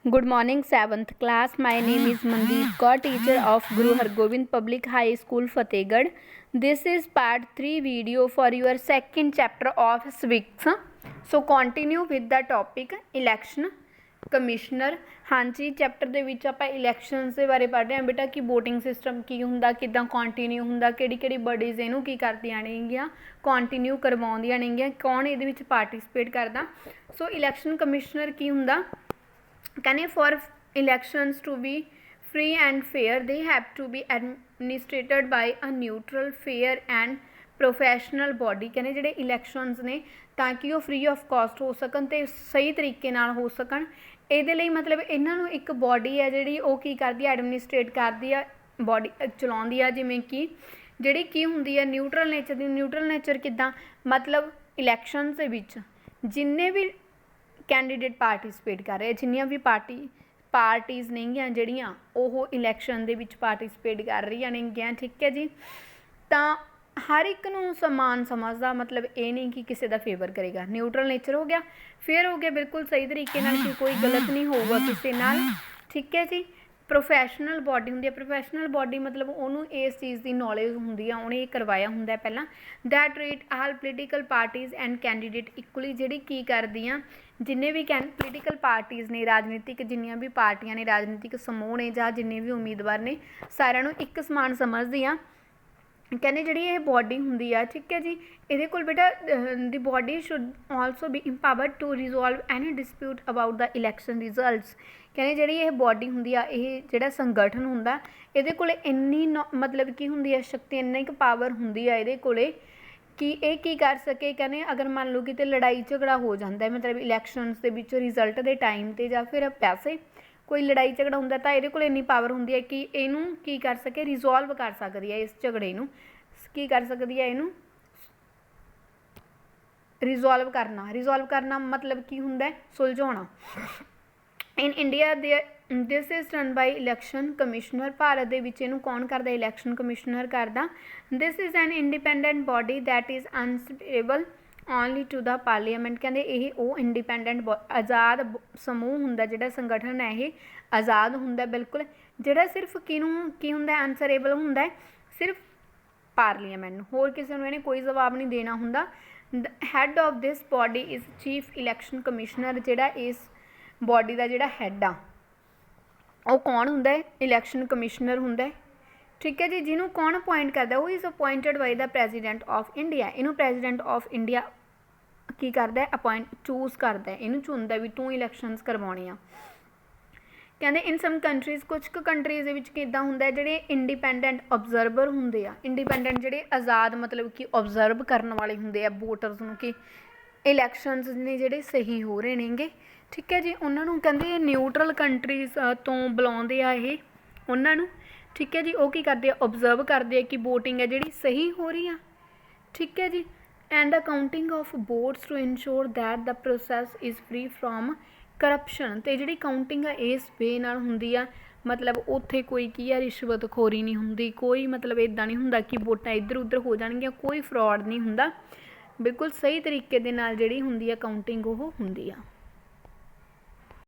Good morning, 7th class. My name is Mandeep Kaur, teacher of Guru Hargobind Public High School, Fatehgarh. This is part 3 video for your second chapter of civics. So continue with the topic election commissioner. हाँ जी, chapter ਦੇ ਵਿੱਚ ਆਪਾਂ elections ਦੇ ਬਾਰੇ ਪੜ੍ਹ ਰਹੇ ਹਾਂ ਬੇਟਾ, ਕਿ VOTING ਸਿਸਟਮ ਕੀ ਹੁੰਦਾ, ਕਿੱਦਾਂ ਕੰਟੀਨਿਊ ਹੁੰਦਾ, ਕਿਹੜੀ ਬਡੀਜ਼ ਇਹਨੂੰ ਕੀ ਕਰਦੀਆਂ ਨੇਗੀਆਂ, ਕੰਟੀਨਿਊ ਕਰਵਾਉਂਦੀਆਂ ਨੇਗੀਆਂ, ਕੌਣ ਇਹਦੇ ਵਿੱਚ ਪਾਰਟਿਸਿਪੇਟ ਕਰਦਾ। ਸੋ ਇਲੈਕਸ਼ਨ ਕਮਿਸ਼ਨਰ ਕੀ ਹੁੰਦਾ, ਕਹਿੰਦੇ for elections to be free and fair they have to be administered by a neutral fair and professional body। ਕਹਿੰਦੇ ਜਿਹੜੇ ਇਲੈਕਸ਼ਨਸ ਨੇ ਤਾਂ ਕਿ ਉਹ ਫ੍ਰੀ ਆਫ ਕਾਸਟ ਹੋ ਸਕਣ ਅਤੇ ਸਹੀ ਤਰੀਕੇ ਨਾਲ ਹੋ ਸਕਣ। ਇਹਦੇ ਲਈ ਮਤਲਬ ਇਹਨਾਂ ਨੂੰ ਇੱਕ ਬੋਡੀ ਹੈ ਜਿਹੜੀ ਉਹ ਕੀ ਕਰਦੀ ਹੈ, ਐਡਮਿਨਿਸਟ੍ਰੇਟ ਕਰਦੀ ਆ, ਬੋਡੀ ਚਲਾਉਂਦੀ ਆ, ਜਿਵੇਂ ਕਿ ਜਿਹੜੀ ਕੀ ਹੁੰਦੀ ਹੈ ਨਿਊਟਰਲ ਨੇਚਰ ਦੀ। ਨਿਊਟਰਲ ਨੇਚਰ ਕਿੱਦਾਂ, ਮਤਲਬ ਇਲੈਕਸ਼ਨਸ ਦੇ ਵਿੱਚ ਜਿੰਨੇ ਵੀ ਕੈਂਡੀਡੇਟ ਪਾਰਟਿਸਿਪੇਟ ਕਰ ਰਹੇ, ਜਿੰਨੀਆਂ ਵੀ ਪਾਰਟੀਜ਼ ਨੇਗੀਆਂ ਜਿਹੜੀਆਂ ਉਹ ਇਲੈਕਸ਼ਨ ਦੇ ਵਿੱਚ ਪਾਰਟਿਸਿਪੇਟ ਕਰ ਰਹੀਆਂ ਨੇਗੀਆਂ, ਠੀਕ ਹੈ ਜੀ, ਤਾਂ ਹਰ ਇੱਕ ਨੂੰ ਸਮਾਨ ਸਮਝਦਾ, ਮਤਲਬ ਇਹ ਨਹੀਂ ਕਿ ਕਿਸੇ ਦਾ ਫੇਵਰ ਕਰੇਗਾ। ਨਿਊਟਰਲ ਨੇਚਰ ਹੋ ਗਿਆ, ਫੇਅਰ ਹੋ ਗਿਆ, ਬਿਲਕੁਲ ਸਹੀ ਤਰੀਕੇ ਨਾਲ ਕਿ ਕੋਈ ਗਲਤ ਨਹੀਂ ਹੋਊਗਾ ਕਿਸੇ ਨਾਲ, ਠੀਕ ਹੈ ਜੀ। ਪ੍ਰੋਫੈਸ਼ਨਲ ਬੋਡੀ ਹੁੰਦੀ ਹੈ, ਪ੍ਰੋਫੈਸ਼ਨਲ ਬੋਡੀ ਮਤਲਬ ਉਹਨੂੰ ਇਸ ਚੀਜ਼ ਦੀ ਨੌਲੇਜ ਹੁੰਦੀ ਆ, ਉਹਨੇ ਇਹ ਕਰਵਾਇਆ ਹੁੰਦਾ ਪਹਿਲਾਂ। That rate all political parties and candidate equally, ਜਿਹੜੀ ਕੀ ਕਰਦੀਆਂ, ਜਿੰਨੇ ਵੀ ਪੋਲੀਟੀਕਲ ਪਾਰਟੀਜ਼ ਨੇ, ਰਾਜਨੀਤਿਕ ਜਿੰਨੀਆਂ ਵੀ ਪਾਰਟੀਆਂ ਨੇ, ਰਾਜਨੀਤਿਕ ਸਮੂਹ ਨੇ ਜਾਂ ਜਿੰਨੇ ਵੀ ਉਮੀਦਵਾਰ ਨੇ, ਸਾਰਿਆਂ ਨੂੰ ਇੱਕ ਸਮਾਨ ਸਮਝਦੀਆਂ। ਕਹਿੰਦੇ ਜਿਹੜੀ ਇਹ ਬੋਡੀ ਹੁੰਦੀ ਆ, ਠੀਕ ਹੈ ਜੀ, ਇਹਦੇ ਕੋਲ ਬੇਟਾ ਦੀ body should also be empowered to resolve any dispute about the election results. ਕਹਿੰਦੇ ਜਿਹੜੀ ਇਹ ਬੋਡੀ ਹੁੰਦੀ ਆ, ਇਹ ਜਿਹੜਾ ਸੰਗਠਨ ਹੁੰਦਾ, ਇਹਦੇ ਕੋਲ ਇੰਨੀ ਮਤਲਬ ਕੀ ਹੁੰਦੀ ਹੈ ਸ਼ਕਤੀ, ਇੰਨੀ ਕੁ ਪਾਵਰ ਹੁੰਦੀ ਆ ਇਹਦੇ ਕੋਲ ਕਿ ਇਹ ਕੀ ਕਰ ਸਕੇ। ਕਹਿੰਦੇ ਅਗਰ ਮੰਨ ਲਓ ਕਿਤੇ ਲੜਾਈ ਝਗੜਾ ਹੋ ਜਾਂਦਾ ਹੈ, ਮਤਲਬ ਇਲੈਕਸ਼ਨਸ ਦੇ ਵਿੱਚ ਰਿਜ਼ਲਟ ਦੇ ਟਾਈਮ 'ਤੇ ਜਾਂ ਫਿਰ ਪੈਸੇ ਕੋਈ ਲੜਾਈ ਝਗੜਾ ਹੁੰਦਾ, ਤਾਂ ਇਹਦੇ ਕੋਲ ਇੰਨੀ ਪਾਵਰ ਹੁੰਦੀ ਹੈ ਕਿ ਇਹਨੂੰ ਕੀ ਕਰ ਸਕੇ, ਰਿਜ਼ੋਲਵ ਕਰ ਸਕਦੀ ਹੈ, ਇਸ ਝਗੜੇ ਨੂੰ ਕੀ ਕਰ ਸਕਦੀ ਹੈ, ਇਹਨੂੰ ਰਿਜ਼ੋਲਵ ਕਰਨਾ ਮਤਲਬ ਕੀ ਹੁੰਦਾ, ਸੁਲਝਾਉਣਾ। In India this is done by election commissioner. Bharat ਦੇ ਵਿੱਚ ਇਹਨੂੰ ਕੌਣ ਕਰਦਾ, ਇਲੈਕਸ਼ਨ ਕਮਿਸ਼ਨਰ ਕਰਦਾ। This is an independent body that is unstable only to the parliament. ਕਹਿੰਦੇ ਇਹ ਉਹ ਇੰਡੀਪੈਂਡੈਂਟ ਆਜ਼ਾਦ ਸਮੂਹ ਹੁੰਦਾ, ਜਿਹੜਾ ਸੰਗਠਨ ਹੈ ਇਹ ਆਜ਼ਾਦ ਹੁੰਦਾ ਬਿਲਕੁਲ, ਜਿਹੜਾ ਸਿਰਫ ਕਿਹਨੂੰ ਕੀ ਹੁੰਦਾ, ਆਨਸਰੇਬਲ ਹੁੰਦਾ ਸਿਰਫ ਪਾਰਲੀਮੈਂਟ ਨੂੰ, ਹੋਰ ਕਿਸੇ ਨੂੰ ਇਹਨੇ ਕੋਈ ਜਵਾਬ ਨਹੀਂ ਦੇਣਾ ਹੁੰਦਾ। Head of this body is chief election commissioner. ਜਿਹੜਾ ਇਸ ਬੋਡੀ ਦਾ ਜਿਹੜਾ ਹੈੱਡ ਆ ਉਹ ਕੌਣ ਹੁੰਦਾ ਹੈ, ਇਲੈਕਸ਼ਨ ਕਮਿਸ਼ਨਰ ਹੁੰਦਾ, ਠੀਕ ਹੈ ਜੀ, ਜਿਹਨੂੰ ਕੌਣ ਅਪੁਆਇੰਟ ਕਰਦਾ, ਉਹ is appointed by the president of India. ਇਹਨੂੰ ਪ੍ਰੈਜ਼ੀਡੈਂਟ ਆਫ ਇੰਡੀਆ ਕੀ ਕਰਦਾ, ਚੂਜ਼ ਕਰਦਾ, ਇਹਨੂੰ ਚੁਣਦਾ ਵੀ ਤੂੰ ਇਲੈਕਸ਼ਨਸ ਕਰਵਾਉਣੇ ਆ। ਕਹਿੰਦੇ ਇਨ ਸਮ ਕੰਟਰੀਜ਼, ਕੁਝ ਕੁ ਕੰਟਰੀਜ਼ ਦੇ ਵਿੱਚ ਕਿੱਦਾਂ ਹੁੰਦਾ, ਜਿਹੜੇ ਇੰਡੀਪੈਂਡੈਂਟ ਓਬਜ਼ਰਵਰ ਹੁੰਦੇ ਆ, ਇੰਡੀਪੈਂਡੈਂਟ ਜਿਹੜੇ ਆਜ਼ਾਦ ਮਤਲਬ ਕਿ ਓਬਜ਼ਰਵ ਕਰਨ ਵਾਲੇ ਹੁੰਦੇ ਆ ਵੋਟਰਸ ਨੂੰ, ਕਿ ਇਲੈਕਸ਼ਨਸ ਨੇ ਜਿਹੜੇ ਸਹੀ ਹੋ ਰਹੇ ਨੇਗੇ, ਠੀਕ ਹੈ ਜੀ, ਉਹਨਾਂ ਨੂੰ ਕਹਿੰਦੇ ਨਿਊਟਰਲ ਕੰਟਰੀਜ਼ ਤੋਂ ਬੁਲਾਉਂਦੇ ਆ ਇਹ ਉਹਨਾਂ ਨੂੰ, ਠੀਕ ਹੈ ਜੀ। ਉਹ ਕੀ ਕਰਦੇ ਆ, ਓਬਜ਼ਰਵ ਕਰਦੇ ਆ ਕਿ ਵੋਟਿੰਗ ਹੈ ਜਿਹੜੀ ਸਹੀ ਹੋ ਰਹੀ ਆ, ਠੀਕ ਹੈ ਜੀ। And the counting of votes to ensure that the process is free from corruption. ਅਤੇ ਜਿਹੜੀ ਕਾਊਂਟਿੰਗ ਆ ਇਸ ਵੇ ਨਾਲ ਹੁੰਦੀ ਆ, ਮਤਲਬ ਉੱਥੇ ਕੋਈ ਕੀ ਆ ਰਿਸ਼ਵਤਖੋਰੀ ਨਹੀਂ ਹੁੰਦੀ, ਕੋਈ ਮਤਲਬ ਇੱਦਾਂ ਨਹੀਂ ਹੁੰਦਾ ਕਿ ਵੋਟਾਂ ਇੱਧਰ ਉੱਧਰ ਹੋ ਜਾਣਗੀਆਂ, ਕੋਈ ਫਰੋਡ ਨਹੀਂ ਹੁੰਦਾ, ਬਿਲਕੁਲ ਸਹੀ ਤਰੀਕੇ ਦੇ ਨਾਲ ਜਿਹੜੀ ਹੁੰਦੀ ਆ ਕਾਊਂਟਿੰਗ ਉਹ ਹੁੰਦੀ ਆ।